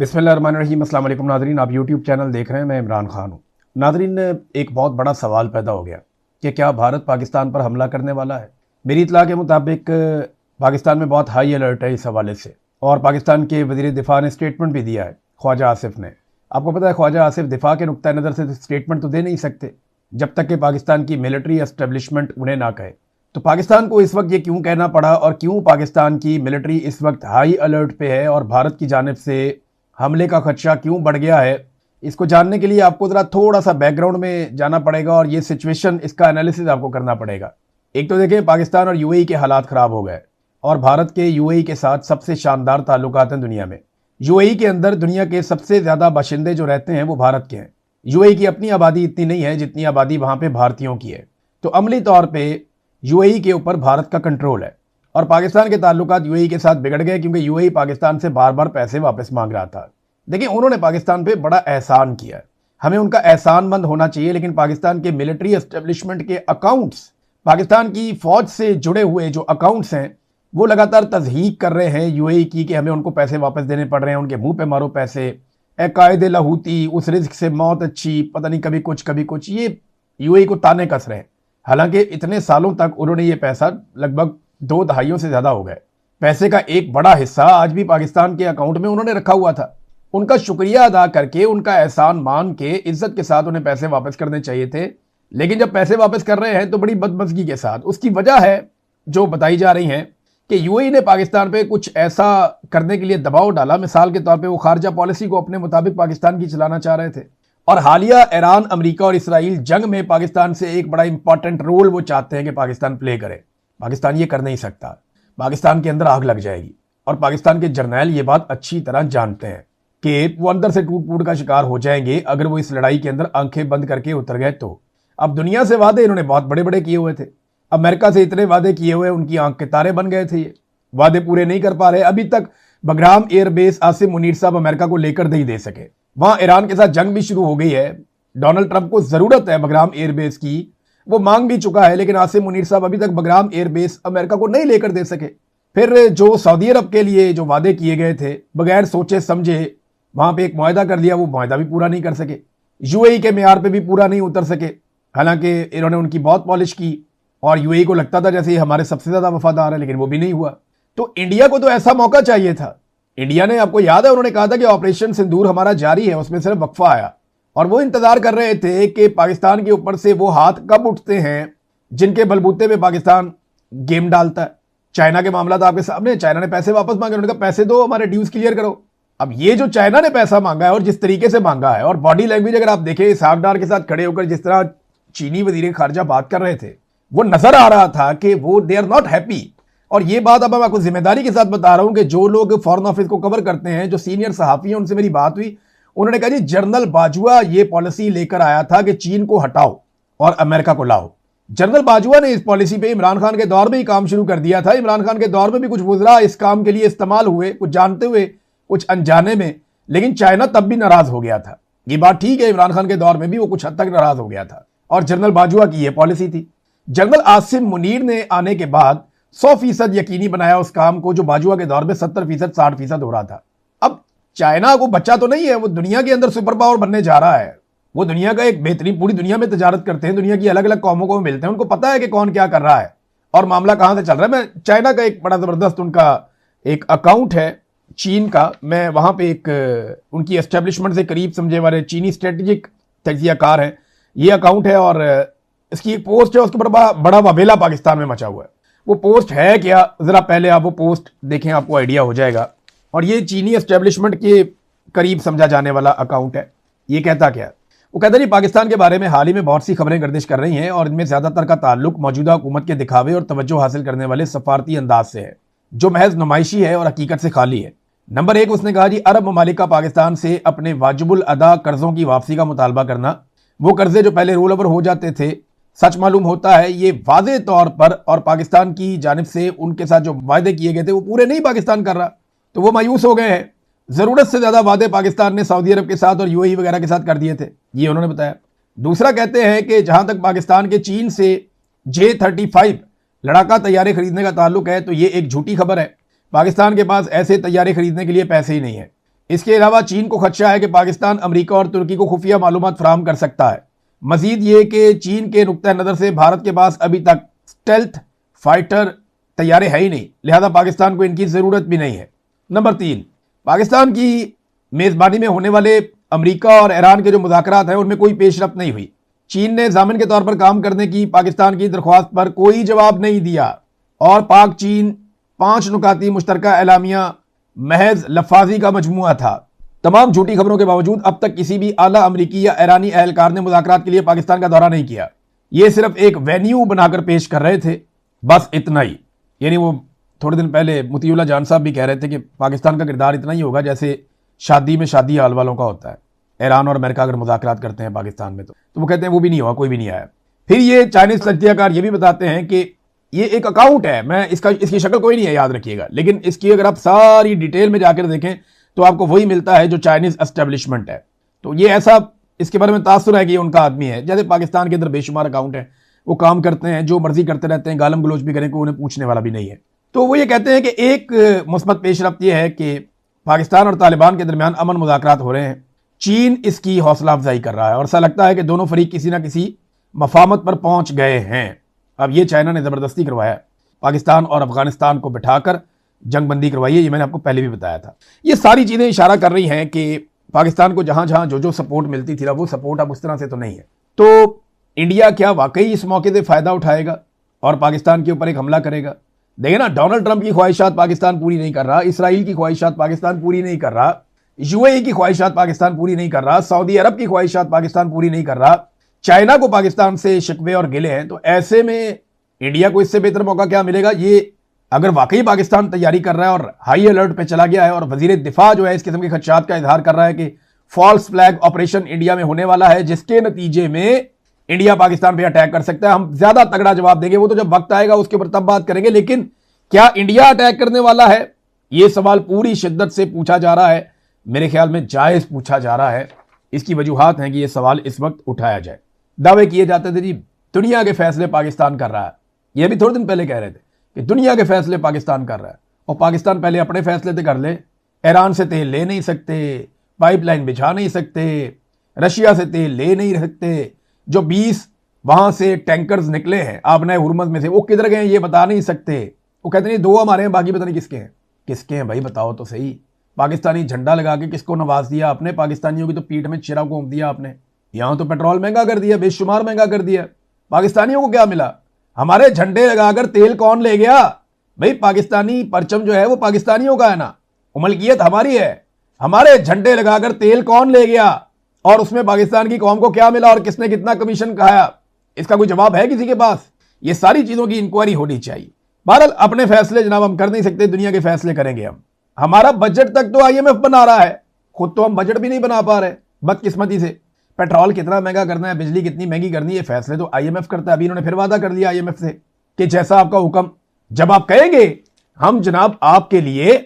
बिस्मिल्लाहिर्रहमानिर्रहीम। अस्सलाम वालेकुम नाज़रीन, आप यूट्यूब चैनल देख रहे हैं। मैं इमरान खान हूँ। नाज़रीन, एक बहुत बड़ा सवाल पैदा हो गया कि क्या भारत पाकिस्तान पर हमला करने वाला है। मेरी इत्तला के मुताबिक पाकिस्तान में बहुत हाई अलर्ट है इस हवाले से, और पाकिस्तान के वज़ीर दिफा ने स्टेटमेंट भी दिया है, ख्वाजा आसिफ ने। आपको पता है ख्वाजा आसिफ दिफा के नुक्ता नज़र से स्टेटमेंट तो दे नहीं सकते जब तक कि पाकिस्तान की मिलिट्री एस्टेब्लिशमेंट उन्हें ना कहे। तो पाकिस्तान को इस वक्त ये क्यों कहना पड़ा, और क्यों पाकिस्तान की मिलिट्री इस वक्त हाई अलर्ट पे है और भारत की जानिब से हमले का खदशा क्यों बढ़ गया है, इसको जानने के लिए आपको ज़रा थोड़ा सा बैकग्राउंड में जाना पड़ेगा और ये सिचुएशन, इसका एनालिसिस आपको करना पड़ेगा। एक तो देखिए, पाकिस्तान और यूएई के हालात ख़राब हो गए और भारत के यूएई के साथ सबसे शानदार ताल्लुकात हैं दुनिया में। यूएई के अंदर दुनिया के सबसे ज़्यादा बाशिंदे जो रहते हैं वो भारत के हैं। यूएई की अपनी आबादी इतनी नहीं है जितनी आबादी वहाँ पे भारतीयों की है, तो अमली तौर पर यूएई के ऊपर भारत का कंट्रोल है। और पाकिस्तान के ताल्लुकात यूएई के साथ बिगड़ गए क्योंकि यूएई पाकिस्तान से बार बार पैसे वापस मांग रहा था। देखिए, उन्होंने पाकिस्तान पे बड़ा एहसान किया, हमें उनका एहसानमंद होना चाहिए, लेकिन पाकिस्तान के मिलिट्री एस्टेब्लिशमेंट के अकाउंट्स, पाकिस्तान की फौज से जुड़े हुए जो अकाउंट्स हैं, वो लगातार तज़हीक कर रहे हैं यूएई की कि हमें उनको पैसे वापस देने पड़ रहे हैं, उनके मुंह पे मारो पैसे, ए कायदे लहूती, उस रिस्क से मौत अच्छी, पता नहीं कभी कुछ, ये यूएई को ताने कस रहे हैं। हालांकि इतने सालों तक उन्होंने ये पैसा, लगभग 2 दहाइयों से ज़्यादा हो गए, पैसे का एक बड़ा हिस्सा आज भी पाकिस्तान के अकाउंट में उन्होंने रखा हुआ था। उनका शुक्रिया अदा करके, उनका एहसान मान के, इज्जत के साथ उन्हें पैसे वापस करने चाहिए थे। लेकिन जब पैसे वापस कर रहे हैं तो बड़ी बदमज़गी के साथ। उसकी वजह है जो बताई जा रही हैं कि यूएई ने पाकिस्तान पे कुछ ऐसा करने के लिए दबाव डाला। मिसाल के तौर पे वो खारजा पॉलिसी को अपने मुताबिक पाकिस्तान की चलाना चाह रहे थे, और हालिया ईरान, अमेरिका और इसराइल जंग में पाकिस्तान से एक बड़ा इंपॉर्टेंट रोल वो चाहते हैं कि पाकिस्तान प्ले करे। पाकिस्तान ये कर नहीं सकता, पाकिस्तान के अंदर आग लग जाएगी, और पाकिस्तान के जर्नैल ये बात अच्छी तरह जानते हैं कि वो अंदर से टूट फूट का शिकार हो जाएंगे अगर वो इस लड़ाई के अंदर आंखें बंद करके उतर गए तो। अब दुनिया से वादे इन्होंने बहुत बड़े बड़े किए हुए थे, अमेरिका से इतने वादे किए हुए उनकी आंख के तारे बन गए थे, ये वादे पूरे नहीं कर पा रहे। अभी तक बगराम एयरबेस आसिम मुनीर साहब अमेरिका को लेकर नहीं दे सके। वहां ईरान के साथ जंग भी शुरू हो गई है, डोनाल्ड ट्रंप को जरूरत है बगराम एयरबेस की, वो मांग भी चुका है, लेकिन आसिम मुनीर साहब अभी तक बगराम एयरबेस अमेरिका को नहीं लेकर दे सके। फिर जो सऊदी अरब के लिए जो वादे किए गए थे, बगैर सोचे समझे वहां पे एक मुआहदा कर लिया, वो मुआहदा भी पूरा नहीं कर सके, यूएई के मेयार पे भी पूरा नहीं उतर सके। हालांकि इन्होंने उनकी बहुत पॉलिश की और यूएई को लगता था जैसे हमारे सबसे ज्यादा वफादार है, लेकिन वो भी नहीं हुआ। तो इंडिया को तो ऐसा मौका चाहिए था। इंडिया ने, आपको याद है, उन्होंने कहा था कि ऑपरेशन सिंदूर हमारा जारी है, उसमें सिर्फ वक्फा आया, और वो इंतजार कर रहे थे कि पाकिस्तान के ऊपर से वो हाथ कब उठते हैं जिनके बलबूते पे पाकिस्तान गेम डालता है। चाइना के मामला था आपके सामने, चाइना ने पैसे वापस मांगे, उन्होंने कहा पैसे दो, हमारे ड्यूज क्लियर करो। अब ये जो चाइना ने पैसा मांगा है और जिस तरीके से मांगा है, और बॉडी लैंग्वेज अगर आप देखें इसहाक डार के साथ खड़े होकर जिस तरह चीनी वजीर खारजा बात कर रहे थे, वो नजर आ रहा था कि वो दे आर नॉट हैप्पी। और ये बात अब मैं आपको जिम्मेदारी के साथ बता रहा हूं कि जो लोग फॉरेन ऑफिस को कवर करते हैं, जो सीनियर सहाफी हैं, उनसे मेरी बात हुई, उन्होंने कहा जी जनरल बाजवा ये पॉलिसी लेकर आया था कि चीन को हटाओ और अमेरिका को लाओ। जनरल बाजवा ने इस पॉलिसी पे इमरान खान के दौर में ही काम शुरू कर दिया था। इमरान खान के दौर में भी कुछ वज़रा इस काम के लिए इस्तेमाल हुए, कुछ जानते हुए कुछ अनजाने में, लेकिन चाइना तब भी नाराज हो गया था। ये बात ठीक है, इमरान खान के दौर में भी वो कुछ हद तक नाराज हो गया था, और जनरल बाजवा की यह पॉलिसी थी। जनरल आसिम मुनीर ने आने के बाद 100% यकीनी बनाया उस काम को जो बाजवा के दौर में 70%, 60% हो रहा था। अब चाइना को बच्चा तो नहीं है, वो दुनिया के अंदर सुपर पावर बनने जा रहा है। वो दुनिया का एक बेहतरीन, पूरी दुनिया में तजारत करते हैं, दुनिया की अलग अलग कौमों को मिलते हैं, उनको पता है कि कौन क्या कर रहा है और मामला कहां से चल रहा है। मैं चाइना का एक बड़ा जबरदस्त उनका एक अकाउंट है चीन का, मैं वहां पे एक उनकी एस्टेब्लिशमेंट से करीब समझे वाले चीनी स्ट्रेटेजिक तजियाकार हैं, ये अकाउंट है, और इसकी एक पोस्ट है, उसके बड़ा वबेला पाकिस्तान में मचा हुआ है। वो पोस्ट है क्या, जरा पहले आप वो पोस्ट देखें, आपको आइडिया हो जाएगा। और ये चीनी एस्टेब्लिशमेंट के करीब समझा जाने वाला अकाउंट है। ये कहता क्या, वो कहता नहीं, पाकिस्तान के बारे में हाल ही में बहुत सी खबरें गर्दिश कर रही हैं और इनमें ज्यादातर का ताल्लुक मौजूदा हुकूमत के दिखावे और तवज्जो हासिल करने वाले सफारती अंदाज से है, जो महज नुमाइशी है और हकीकत से खाली है। नंबर 1, उसने कहा जी अरब ममालिक का पाकिस्तान से अपने वाजिबुल अदा कर्जों की वापसी का मुतालबा करना। वो कर्जे जो पहले रोल ओवर हो जाते थे, सच मालूम होता है ये वाज़े तौर पर, और पाकिस्तान की जानिब से उनके साथ जो वायदे किए गए थे वो पूरे नहीं पाकिस्तान कर रहा, तो वो मायूस हो गए हैं। जरूरत से ज्यादा वादे पाकिस्तान ने सऊदी अरब के साथ और यूएई वगैरह के साथ कर दिए थे, ये उन्होंने बताया। दूसरा कहते हैं कि जहां तक पाकिस्तान के चीन से J-35 लड़ाका तैयारे खरीदने का ताल्लुक है, तो ये एक झूठी खबर है। पाकिस्तान के पास ऐसे तैयारे खरीदने के लिए पैसे ही नहीं है। इसके अलावा चीन को खदशा है कि पाकिस्तान अमेरिका और तुर्की को खुफिया मालूमात फराहम कर सकता है। मजीद ये कि चीन के नुक्ता नज़र से भारत के पास अभी तक स्टेल्थ फाइटर तैयारे है ही नहीं, लिहाजा पाकिस्तान को इनकी ज़रूरत भी नहीं है। नंबर 3, पाकिस्तान की मेज़बानी में होने वाले अमेरिका और ईरान के जो मुज़ाकरात हैं उनमें कोई पेशरफ्त नहीं हुई। चीन ने ज़ामिन के तौर पर काम करने की पाकिस्तान की दरख्वास्त पर कोई जवाब नहीं दिया और पाक चीन 5 नुकाती मुश्तरका एलामिया महज लफाजी का मजमुआ था। तमाम झूठी खबरों के बावजूद अब तक किसी भी आला अमरीकी या ईरानी एहलकार ने मुज़ाकरात के लिए पाकिस्तान का दौरा नहीं किया। ये सिर्फ एक वेन्यू बनाकर पेश कर रहे थे, बस इतना ही। यानी वो थोड़े दिन पहले मुतीउल्लाह जान साहब भी कह रहे थे कि पाकिस्तान का किरदार इतना ही होगा जैसे शादी में शादी हाल वालों का होता है। ईरान और अमेरिका अगर मुज़ाकरात करते हैं पाकिस्तान में तो वो कहते हैं वो भी नहीं हुआ, कोई भी नहीं आया। फिर ये चाइनीज़ तजज़ियाकार ये भी बताते हैं कि ये एक अकाउंट है, मैं इसकी शक्ल कोई नहीं है, याद रखिएगा, लेकिन इसकी अगर आप सारी डिटेल में जाकर देखें तो आपको वही मिलता है जो चाइनीज़ एस्टेब्लिशमेंट है। तो ये ऐसा इसके बारे में तासुर है कि ये उनका आदमी है। जैसे पाकिस्तान के अंदर बेशुमार अकाउंट है, वो काम करते हैं, जो मर्जी करते रहते हैं, गालम गलोच भी करें, कोई उन्हें पूछने वाला भी नहीं है। तो वो ये कहते हैं कि एक मुस्बत पेशरफ्त ये है कि पाकिस्तान और तालिबान के दरमियान अमन मुज़ाकरात हो रहे हैं। चीन इसकी हौसला अफजाई कर रहा है और ऐसा लगता है कि दोनों फरीक किसी ना किसी मफाहमत पर पहुंच गए हैं। अब ये चाइना ने ज़बरदस्ती करवाया, पाकिस्तान और अफगानिस्तान को बिठाकर जंगबंदी करवाई है, ये मैंने आपको पहले भी बताया था। ये सारी चीज़ें इशारा कर रही हैं कि पाकिस्तान को जहां जहां जो सपोर्ट मिलती थी ना, वो सपोर्ट अब उस तरह से तो नहीं है। तो इंडिया क्या वाकई इस मौके से फ़ायदा उठाएगा और पाकिस्तान के ऊपर एक हमला करेगा? देखिए ना, डोनाल्ड ट्रंप की ख्वाहिशात पाकिस्तान पूरी नहीं कर रहा, इसराइल की ख्वाहिशात पाकिस्तान पूरी नहीं कर रहा, यूएई की ख्वाहिशात पाकिस्तान पूरी नहीं कर रहा, सऊदी अरब की ख्वाहिशात पाकिस्तान पूरी नहीं कर रहा, चाइना को पाकिस्तान से शिकवे और गिले हैं। तो ऐसे में इंडिया को इससे बेहतर मौका क्या मिलेगा? ये अगर वाकई पाकिस्तान तैयारी कर रहा है और हाई अलर्ट पे चला गया है और वजीर दिफा जो है इस किस्म के खदशात का इजहार कर रहा है कि फॉल्स फ्लैग ऑपरेशन इंडिया में होने वाला है, जिसके नतीजे में इंडिया पाकिस्तान पे अटैक कर सकता है, हम ज्यादा तगड़ा जवाब देंगे, वो तो जब वक्त आएगा उसके ऊपर तब बात करेंगे। लेकिन क्या इंडिया अटैक करने वाला है? यह सवाल पूरी शिद्दत से पूछा जा रहा है, मेरे ख्याल में जायज पूछा जा रहा है। इसकी वजूहात हैं कि यह सवाल इस वक्त उठाया जाए। दावे किए जाते थे जी दुनिया के फैसले पाकिस्तान कर रहा है, यह भी थोड़े दिन पहले कह रहे थे कि दुनिया के फैसले पाकिस्तान कर रहा है, और पाकिस्तान पहले अपने फैसले तो कर ले। ईरान से तेल ले नहीं सकते, पाइपलाइन बिछा नहीं सकते, रशिया से तेल ले नहीं सकते, जो 20 वहां से टैंकर्स निकले हैं आबना हुरमज में से, वो किधर गए ये बता नहीं सकते। वो कहते नहीं 2 हमारे हैं, बाकी पता नहीं किसके हैं। किसके हैं भाई, बताओ तो सही। पाकिस्तानी झंडा लगा के किसको नवाज दिया आपने? पाकिस्तानियों की तो पीठ में चिरा घोंप दिया आपने। यहां तो पेट्रोल महंगा कर दिया, बेशुमार महंगा कर दिया। पाकिस्तानियों को क्या मिला? हमारे झंडे लगाकर तेल कौन ले गया भाई? पाकिस्तानी परचम जो है वो पाकिस्तानियों का है ना, मलकियत हमारी है। हमारे झंडे लगाकर तेल कौन ले गया और उसमें पाकिस्तान की कौम को क्या मिला और किसने कितना कमीशन खाया? इसका कोई जवाब है किसी के पास? ये सारी चीजों की इंक्वायरी होनी चाहिए। बहरहाल अपने फैसले जनाब हम कर नहीं सकते, दुनिया के फैसले करेंगे हम। हमारा बजट तक तो आईएमएफ बना रहा है, खुद तो हम बजट भी नहीं बना पा रहे बदकिस्मती से। पेट्रोल कितना महंगा करना है, बिजली कितनी महंगी करनी है, फैसले तो आईएमएफ करता है। अभी इन्होंने फिर वादा कर लिया आईएमएफ से कि जैसा आपका हुक्म, जब आप कहेंगे हम जनाब आपके लिए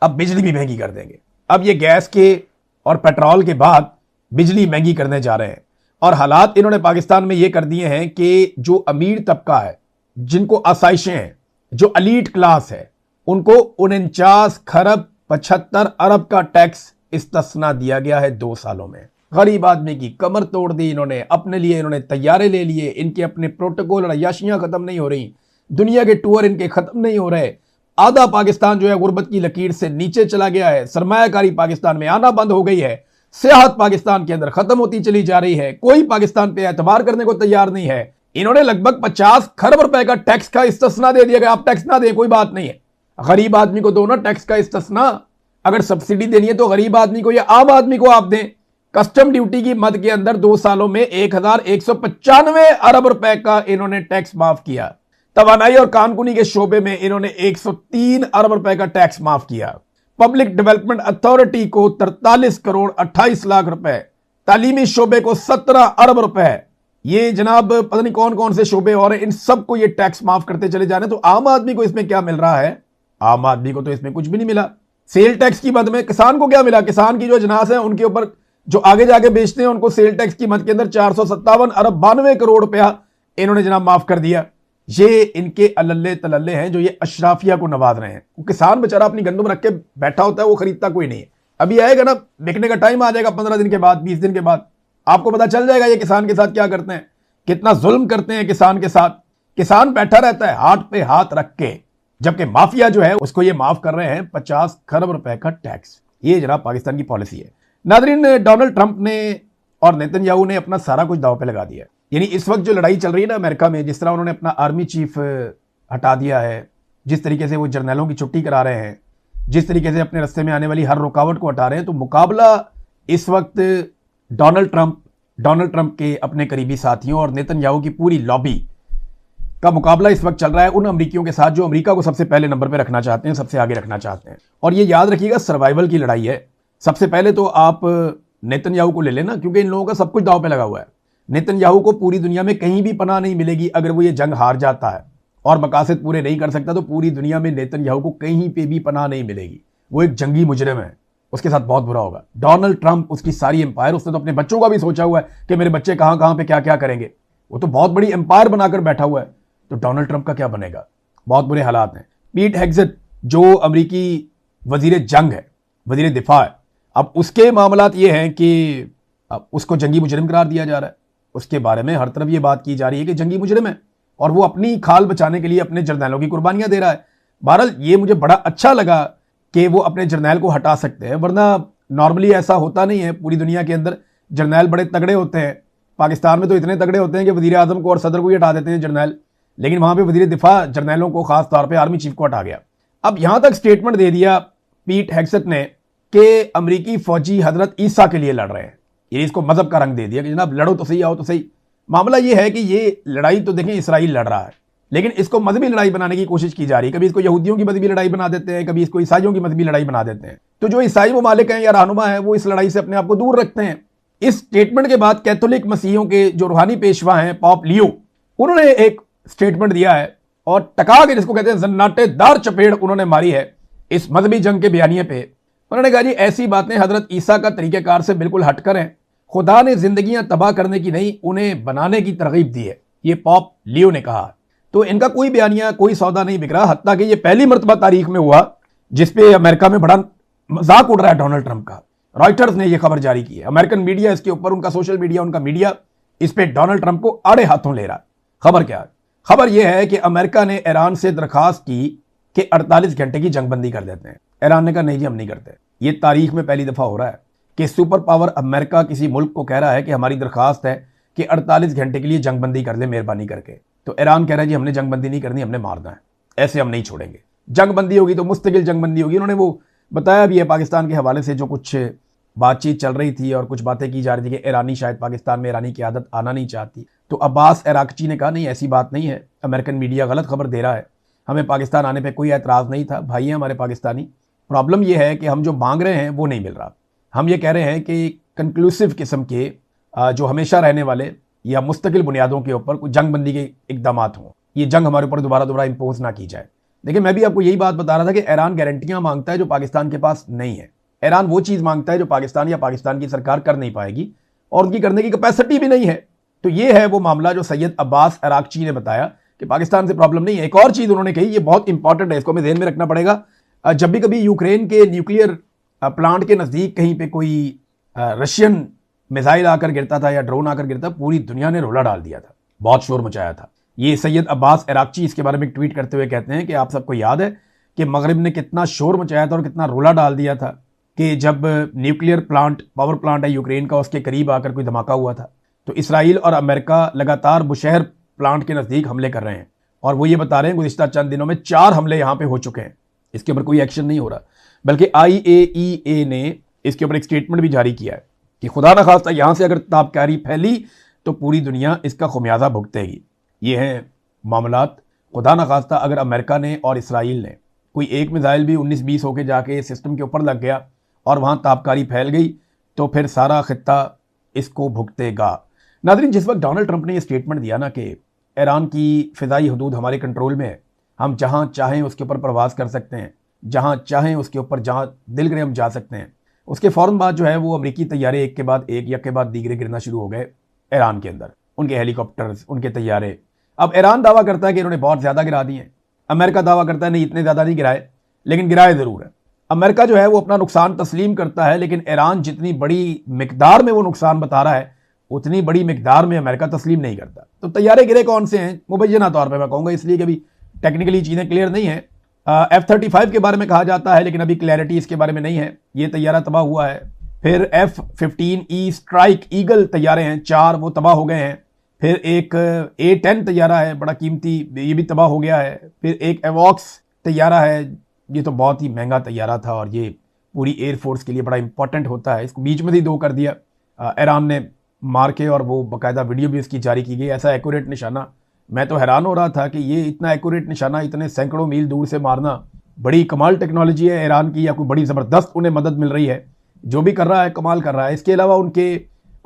अब बिजली भी महंगी कर देंगे। अब ये गैस के और पेट्रोल के बाद बिजली महंगी करने जा रहे हैं और हालात इन्होंने पाकिस्तान में ये कर दिए हैं कि जो अमीर तबका है, जिनको आसाइशें हैं, जो अलीट क्लास है, उनको 49 खरब 75 अरब का टैक्स इस्तिस्ना दिया गया है 2 सालों में। गरीब आदमी की कमर तोड़ दी इन्होंने, अपने लिए इन्होंने तैयारे ले लिए, इनके अपने प्रोटोकॉल और अय्याशियां खत्म नहीं हो रही, दुनिया के टूर इनके खत्म नहीं हो रहे। आधा पाकिस्तान जो है गुर्बत की लकीर से नीचे चला गया है, सरमायाकारी पाकिस्तान में आना बंद हो गई है, सियाहत पाकिस्तान के अंदर खत्म होती चली जा रही है, कोई पाकिस्तान पे एतबार करने को तैयार नहीं है। इन्होंने लगभग 50 खरब रुपए का टैक्स का इस्तिस्ना दे दिया। आप टैक्स ना दें कोई बात नहीं है, गरीब आदमी को दो ना टैक्स का इस्तिस्ना। अगर सब्सिडी देनी है तो गरीब आदमी को या आम आदमी को आप दें। कस्टम ड्यूटी की मद के अंदर 2 सालों में 1195 अरब रुपए का इन्होंने टैक्स माफ किया। तवानाई और कानूनी के शोबे में इन्होंने 103 अरब रुपए का टैक्स माफ किया। पब्लिक डेवलपमेंट अथॉरिटी को 43 करोड़ 28 लाख रुपए, तालीमी शोबे को 17 अरब रुपए। ये जनाब पता नहीं कौन कौन से शोबे और इन सबको ये टैक्स माफ करते चले जा रहे हैं। तो आम आदमी को इसमें क्या मिल रहा है? आम आदमी को तो इसमें कुछ भी नहीं मिला। सेल टैक्स की मद में किसान को क्या मिला? किसान की जो अजनास है उनके ऊपर जो आगे जाके बेचते हैं उनको सेल टैक्स की मद के अंदर 457 अरब 92 करोड़ रुपया इन्होंने जनाब माफ कर दिया। ये इनके अल्ले तलल्ले हैं जो ये अशराफिया को नवाज रहे हैं। वो किसान बेचारा अपनी गंदम रख के बैठा होता है, वो खरीदता कोई नहीं है। अभी आएगा ना, बिकने का टाइम आ जाएगा 15 दिन के बाद, 20 दिन के बाद, आपको पता चल जाएगा ये किसान के साथ क्या करते हैं, कितना जुल्म करते हैं किसान के साथ। किसान बैठा रहता है हाथ पे हाथ रख के, जबकि माफिया जो है उसको ये माफ कर रहे हैं 50 खरब रुपए का टैक्स। ये जनाब पाकिस्तान की पॉलिसी है। नादरीन, डोनाल्ड ट्रंप ने और नेतन्याहू ने अपना सारा कुछ दांव पे लगा दिया। यानी इस वक्त जो लड़ाई चल रही है ना अमेरिका में, जिस तरह उन्होंने अपना आर्मी चीफ हटा दिया है, जिस तरीके से वो जर्नैलों की छुट्टी करा रहे हैं, जिस तरीके से अपने रास्ते में आने वाली हर रुकावट को हटा रहे हैं, तो मुकाबला इस वक्त डोनाल्ड ट्रंप के अपने करीबी साथियों और नेतन्याहू की पूरी लॉबी का मुकाबला इस वक्त चल रहा है उन अमरीकियों के साथ जो अमेरिका को सबसे पहले नंबर पर रखना चाहते हैं, सबसे आगे रखना चाहते हैं। और ये याद रखिएगा, सर्वाइवल की लड़ाई है। सबसे पहले तो आप नेतन्याहू को ले लेना, क्योंकि इन लोगों का सब कुछ दांव पे लगा हुआ है। नेतन्याहू को पूरी दुनिया में कहीं भी पनाह नहीं मिलेगी अगर वो ये जंग हार जाता है और मकासद पूरे नहीं कर सकता, तो पूरी दुनिया में नेतन्याहू को कहीं पे भी पनाह नहीं मिलेगी। वो एक जंगी मुजरिम है, उसके साथ बहुत बुरा होगा। डोनाल्ड ट्रंप, उसकी सारी एम्पायर, उसने तो अपने बच्चों का भी सोचा हुआ है कि मेरे बच्चे कहां कहां पे क्या क्या करेंगे। वो तो बहुत बड़ी एम्पायर बनाकर बैठा हुआ है, तो डोनाल्ड ट्रंप का क्या बनेगा। बहुत बुरे हालात हैं। पीट हेग्सेट जो अमरीकी वजीर जंग है, वजीर दिफा है, अब उसके मामलात ये हैं कि अब उसको जंगी मुजरिम करार दिया जा रहा है। उसके बारे में हर तरफ ये बात की जा रही है कि जंगी मुजरिम है और वो अपनी खाल बचाने के लिए अपने जर्नैलों की कुर्बानियां दे रहा है। बहरहाल ये मुझे बड़ा अच्छा लगा कि वो अपने जर्नैल को हटा सकते हैं, वरना नॉर्मली ऐसा होता नहीं है। पूरी दुनिया के अंदर जर्नैल बड़े तगड़े होते हैं। पाकिस्तान में तो इतने तगड़े होते हैं कि वजीर आजम को और सदर को ही हटा देते हैं जर्नैल, लेकिन वहां पर वजीर दिफा जर्नैलों को, खास तौर पर आर्मी चीफ को हटा गया। अब यहां तक स्टेटमेंट दे दिया पीट हेग्सेट ने कि अमरीकी फौजी हजरत ईसा के लिए लड़ रहे हैं। ये इसको मजहब का रंग दे दिया कि जनाब लड़ो तो सही, आओ तो सही। मामला ये है कि ये लड़ाई तो देखें इसराइल लड़ रहा है, लेकिन इसको मजहबी लड़ाई बनाने की कोशिश की जा रही है। कभी इसको यहूदियों की मजहबी लड़ाई बना देते हैं, कभी इसको ईसाइयों की मजहबी लड़ाई बना देते हैं। तो जो ईसाई ममालिक हैं या रहनुमा हैं, वो इस लड़ाई से अपने आप को दूर रखते हैं। इस स्टेटमेंट के बाद कैथोलिक मसीहियों के जो रूहानी पेशवा हैं, पॉप लियो, उन्होंने एक स्टेटमेंट दिया है और टका के, जिसको कहते हैं जन्नाटेदार चपेड़ उन्होंने मारी है इस मजहबी जंग के बयानिए पे। उन्होंने कहा जी ऐसी बातें हजरत ईसा का तरीक़ेकार से बिल्कुल हटकर हैं। खुदा ने जिंदगियां तबाह करने की नहीं, उन्हें बनाने की तरगीब दी है, ये पॉप लियो ने कहा। तो इनका कोई बयानिया, कोई सौदा नहीं बिक रहा। हत्ता कि ये पहली मरतबा तारीख में हुआ जिसपे अमेरिका में बड़ा मजाक उड़ रहा है डोनाल्ड ट्रंप का। रॉयटर्स ने यह खबर जारी की है, अमेरिकन मीडिया इसके ऊपर, उनका सोशल मीडिया, उनका मीडिया इस पे डोनाल्ड ट्रंप को आड़े हाथों ले रहा है। खबर क्या है? खबर यह है कि अमेरिका ने ईरान से दरखास्त की कि 48 घंटे की जंगबंदी कर देते हैं। ईरान ने कहा नहीं जी हम नहीं करते। ये तारीख में पहली दफा हो रहा है कि सुपर पावर अमेरिका किसी मुल्क को कह रहा है कि हमारी दरखास्त है कि 48 घंटे के लिए जंगबंदी कर ले मेहरबानी करके। तो ईरान कह रहा है जी हमने जंगबंदी नहीं करनी, हमने मारना है, ऐसे हम नहीं छोड़ेंगे। जंगबंदी होगी तो मुस्तकिल जंगबंदी होगी। उन्होंने वो बताया भी है पाकिस्तान के हवाले से, जो कुछ बातचीत चल रही थी और कुछ बातें की जा रही थी कि ईरानी शायद पाकिस्तान में ईरानी क़यादत आना नहीं चाहती। तो अब्बास इराक़ची ने कहा नहीं ऐसी बात नहीं है, अमेरिकन मीडिया गलत खबर दे रहा है, हमें पाकिस्तान आने पर कोई एतराज़ नहीं था, भाई हैं हमारे पाकिस्तानी। प्रॉब्लम यह है कि हम जो मांग रहे हैं वो नहीं मिल रहा। हम ये कह रहे हैं कि कंक्लूसिव किस्म के जो हमेशा रहने वाले या मुस्तकिल बुनियादों के ऊपर कुछ जंगबंदी के इकदाम हों, ये जंग हमारे ऊपर दोबारा इम्पोज ना की जाए। देखिए मैं भी आपको यही बात बता रहा था कि ईरान गारंटियां मांगता है जो पाकिस्तान के पास नहीं है। ईरान वो चीज़ मांगता है जो पाकिस्तान या पाकिस्तान की सरकार कर नहीं पाएगी और उनकी करने की कैपेसिटी भी नहीं है। तो ये है वो मामला जो सैयद अब्बास इराक़ची ने बताया कि पाकिस्तान से प्रॉब्लम नहीं है। एक और चीज़ उन्होंने कही, ये बहुत इंपॉर्टेंट है, इसको हमें ध्यान में रखना पड़ेगा। जब भी कभी यूक्रेन के न्यूक्लियर प्लांट के नज़दीक कहीं पे कोई रशियन मिसाइल आकर गिरता था या ड्रोन आकर गिरता, पूरी दुनिया ने रोला डाल दिया था, बहुत शोर मचाया था। ये सैयद अब्बास इराक़ची इसके बारे में एक ट्वीट करते हुए कहते हैं कि आप सबको याद है कि मगरिब ने कितना शोर मचाया था और कितना रोला डाल दिया था कि जब न्यूक्लियर प्लांट, पावर प्लांट है यूक्रेन का, उसके करीब आकर कोई धमाका हुआ था। तो इसराइल और अमेरिका लगातार बुशहर प्लांट के नज़दीक हमले कर रहे हैं और वो ये बता रहे हैं गुज़िश्ता चंद दिनों में 4 हमले यहाँ पे हो चुके हैं। इसके ऊपर कोई एक्शन नहीं हो रहा, बल्कि IAEA ने इसके ऊपर एक स्टेटमेंट भी जारी किया है कि खुदा न खास्ता यहाँ से अगर ताबकारी फैली तो पूरी दुनिया इसका खुमियाजा भुगतेगी। ये हैं मामलात। खुदा न खास्ता अगर अमेरिका ने और इसराइल ने कोई एक मिसाइल भी 19-20 होके जाके सिस्टम के ऊपर लग गया और वहाँ ताबकारी फैल गई तो फिर सारा खित्ता इसको भुगतेगा। नाज़रीन, जिस वक्त डोनाल्ड ट्रंप ने ये स्टेटमेंट दिया ना कि ईरान की फ़िज़ाई हदूद हमारे कंट्रोल में है, हम जहाँ चाहें उसके ऊपर प्रवास कर सकते हैं, जहाँ चाहें उसके ऊपर जहाँ दिल करे हम जा सकते हैं, उसके फ़ौरन बाद जो है वो अमरीकी तैयारे एक के बाद एक, यक के बाद दीगरे गिरना शुरू हो गए ईरान के अंदर, उनके हेलीकॉप्टर्स, उनके तैयारे। अब ईरान दावा करता है कि इन्होंने बहुत ज़्यादा गिरा दिए हैं, अमेरिका दावा करता है नहीं इतने ज़्यादा नहीं गिराए, लेकिन गिराए ज़रूर है। अमेरिका जो है वो अपना नुकसान तस्लीम करता है, लेकिन ईरान जितनी बड़ी मिकदार में वो नुकसान बता रहा है उतनी बड़ी मिकदार में अमेरिका तस्लीम नहीं करता। तो तैयारे गिरे कौन से हैं मुबैना तौर पर मैं कहूँगा, इसलिए कि अभी टेक्निकली चीज़ें क्लियर नहीं है। F-35 के बारे में कहा जाता है, लेकिन अभी क्लैरिटी इसके बारे में नहीं है। ये तैयारा तबाह हुआ है। फिर F-15E स्ट्राइक ईगल तैयारे हैं 4, वो तबाह हो गए हैं। फिर एक A-10 तैयारा है बड़ा कीमती, ये भी तबाह हो गया है। फिर एक एवॉक्स तैयारा है, ये तो बहुत ही महंगा तैयारा था और ये पूरी एयरफोर्स के लिए बड़ा इंपॉर्टेंट होता है, इसको बीच में ही दो कर दिया ईरान ने मार के, और वो बाकायदा वीडियो भी इसकी जारी की गई। ऐसा एक्यूरेट निशाना, मैं तो हैरान हो रहा था कि ये इतना एक्यूरेट निशाना इतने सैकड़ों मील दूर से मारना बड़ी कमाल टेक्नोलॉजी है ईरान की, या कोई बड़ी ज़बरदस्त उन्हें मदद मिल रही है। जो भी कर रहा है कमाल कर रहा है। इसके अलावा उनके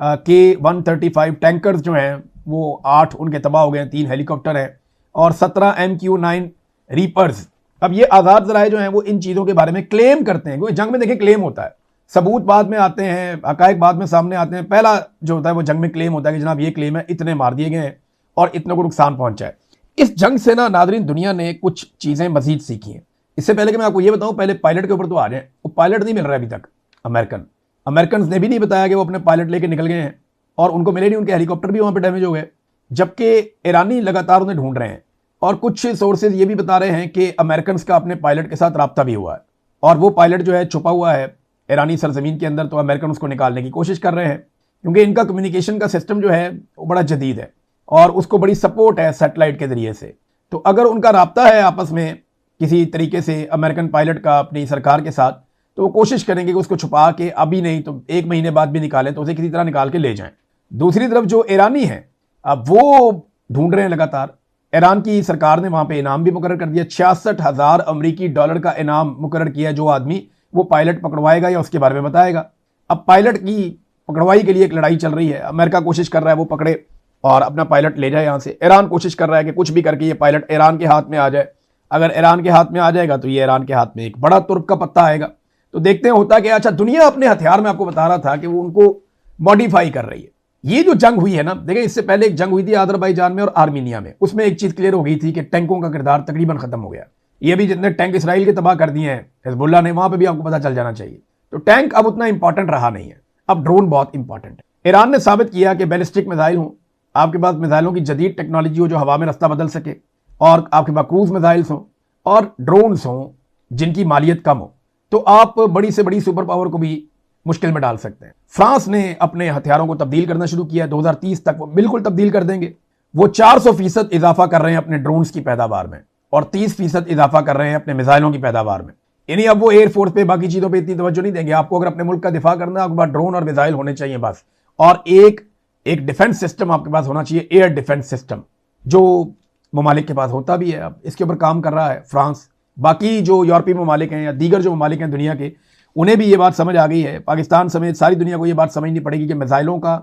K-135 टैंकर्स जो हैं वो 8 उनके तबाह हो गए हैं, 3 हेलीकॉप्टर हैं और 17 MQ-9 रीपर्स। अब ये आज़ाद ज़राए जो हैं वो इन चीज़ों के बारे में क्लेम करते हैं, क्योंकि जंग में देखिए क्लेम होता है, सबूत बाद में आते हैं, हकायक बाद में सामने आते हैं। पहला जो होता है वो जंग में क्लेम होता है कि जनाब ये क्लेम है, इतने मार दिए गए हैं और इतने को नुकसान पहुंचा है। इस जंग से ना नादरीन दुनिया ने कुछ चीज़ें मजीद सीखी हैं। इससे पहले कि मैं आपको ये बताऊं, पहले पायलट के ऊपर तो आ जाए, वो पायलट नहीं मिल रहा है अभी तक। अमेरिकन ने भी नहीं बताया कि वो अपने पायलट लेके निकल गए हैं और उनको मिले नहीं, उनके हेलीकॉप्टर भी वहां पे डैमेज हो गए, जबकि ईरानी लगातार उन्हें ढूंढ रहे हैं। और कुछ सोर्सेज ये भी बता रहे हैं कि अमेरिकन का अपने पायलट के साथ रब्ता भी हुआ है और वो पायलट जो है छुपा हुआ है ईरानी सरजमीन के अंदर, तो अमेरिकन उसको निकालने की कोशिश कर रहे हैं, क्योंकि इनका कम्युनिकेशन का सिस्टम जो है वो बड़ा जदीद है और उसको बड़ी सपोर्ट है सैटेलाइट के जरिए से। तो अगर उनका रब्ता है आपस में किसी तरीके से अमेरिकन पायलट का अपनी सरकार के साथ, तो वो कोशिश करेंगे कि उसको छुपा के अभी नहीं तो 1 महीने बाद भी निकालें, तो उसे किसी तरह निकाल के ले जाएं। दूसरी तरफ जो ईरानी है अब वो ढूंढ रहे हैं लगातार। ईरान की सरकार ने वहां पे इनाम भी मुकर्रर कर दिया, $66,000 अमरीकी डॉलर का इनाम मुकर्रर किया जो आदमी वो पायलट पकड़वाएगा या उसके बारे में बताएगा। अब पायलट की पकड़वाई के लिए एक लड़ाई चल रही है। अमेरिका कोशिश कर रहा है वो पकड़े और अपना पायलट ले जाए यहाँ से। ईरान कोशिश कर रहा है कि कुछ भी करके ये पायलट ईरान के हाथ में आ जाए। अगर ईरान के हाथ में आ जाएगा तो ये ईरान के हाथ में एक बड़ा तुर्क का पत्ता आएगा। तो देखते हैं होता क्या। अच्छा, दुनिया अपने हथियार में आपको बता रहा था कि वो उनको मॉडिफाई कर रही है। ये जो जंग हुई है ना, देखिए इससे पहले एक जंग हुई थी अजरबैजान में और आर्मीनिया में, उसमें एक चीज क्लियर हो गई थी कि टैंकों का किरदार तकरीबन खत्म हो गया। ये भी जितने टैंक इसराइल के तबाह कर दिए हैं हिजबुल्लाह ने, वहां पे भी आपको पता चल जाना चाहिए। तो टैंक अब उतना इंपॉर्टेंट रहा नहीं है, अब ड्रोन बहुत इंपॉर्टेंट है। ईरान ने साबित किया कि बैलिस्टिक मिसाइल हो, आपके पास मिसाइलों की जदीद टेक्नोलॉजी हो जो हवा में रास्ता बदल सके, और आपके पास क्रूज मिसाइल्स हों और ड्रोन्स हों जिनकी मालियत कम हो, तो आप बड़ी से बड़ी सुपर पावर को भी मुश्किल में डाल सकते हैं। फ्रांस ने अपने हथियारों को तब्दील करना शुरू किया, 2030 तक वो बिल्कुल तब्दील कर देंगे। वो 400% इजाफा कर रहे हैं अपने ड्रोन्स की पैदावार में और 30% इजाफा कर रहे हैं अपने मिसाइलों की पैदावार में। यानी अब वो एयरफोर्स पे बाकी चीजों पे इतनी तवज्जो नहीं देंगे। आपको अगर अपने मुल्क का दिफा करना है, आपके पास ड्रोन और मिसाइल होने चाहिए बस, और एक डिफेंस सिस्टम आपके पास होना चाहिए, एयर डिफेंस सिस्टम, जो ममालिक के पास होता भी है। अब इसके ऊपर काम कर रहा है फ्रांस। बाकी जो यूरोपीय ममालिक हैं या दीगर जो ममालिक हैं दुनिया के, उन्हें भी ये बात समझ आ गई है। पाकिस्तान समेत सारी दुनिया को ये बात समझनी पड़ेगी कि मिसाइलों का,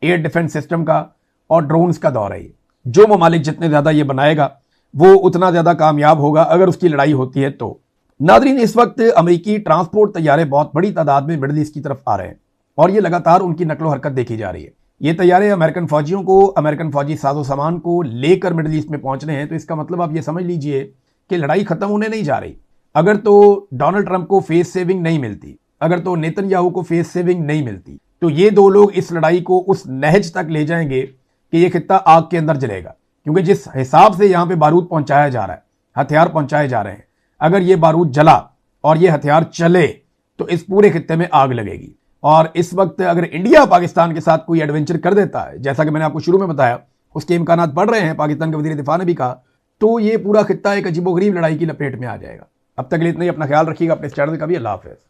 एयर डिफेंस सिस्टम का और ड्रोन्स का दौर है ये। जो ममालिक जितने ज़्यादा ये बनाएगा वो उतना ज़्यादा कामयाब होगा अगर उसकी लड़ाई होती है तो। नादरीन, इस वक्त अमरीकी ट्रांसपोर्ट तैयारे बहुत बड़ी तादाद में मिडल ईस्ट की तरफ आ रहे हैं और ये लगातार उनकी नकलो हरकत देखी जा रही है। ये तैयारे अमेरिकन फौजियों को, अमेरिकन फौजी साजो सामान को लेकर मिडल ईस्ट में पहुंच रहे हैं। तो इसका मतलब आप ये समझ लीजिए कि लड़ाई खत्म होने नहीं जा रही। अगर तो डोनाल्ड ट्रंप को फेस सेविंग नहीं मिलती, अगर तो नेतन्याहू को फेस सेविंग नहीं मिलती, तो ये दो लोग इस लड़ाई को उस नहज तक ले जाएंगे कि ये खित्ता आग के अंदर जलेगा। क्योंकि जिस हिसाब से यहां पे बारूद पहुंचाया जा रहा है, हथियार पहुंचाए जा रहे हैं, अगर ये बारूद जला और ये हथियार चले तो इस पूरे खित्ते में आग लगेगी। और इस वक्त अगर इंडिया पाकिस्तान के साथ कोई एडवेंचर कर देता है, जैसा कि मैंने आपको शुरू में बताया, उसके इम्कानात बढ़ रहे हैं, पाकिस्तान के वज़ीर दिफा ने भी कहा, तो ये पूरा खित्ता एक अजीबोगरीब लड़ाई की लपेट में आ जाएगा। अब तक के लिए इतना ही। अपना ख्याल रखिएगा, अपने इस चैनल का भी। अल्लाह हाफ़िज़।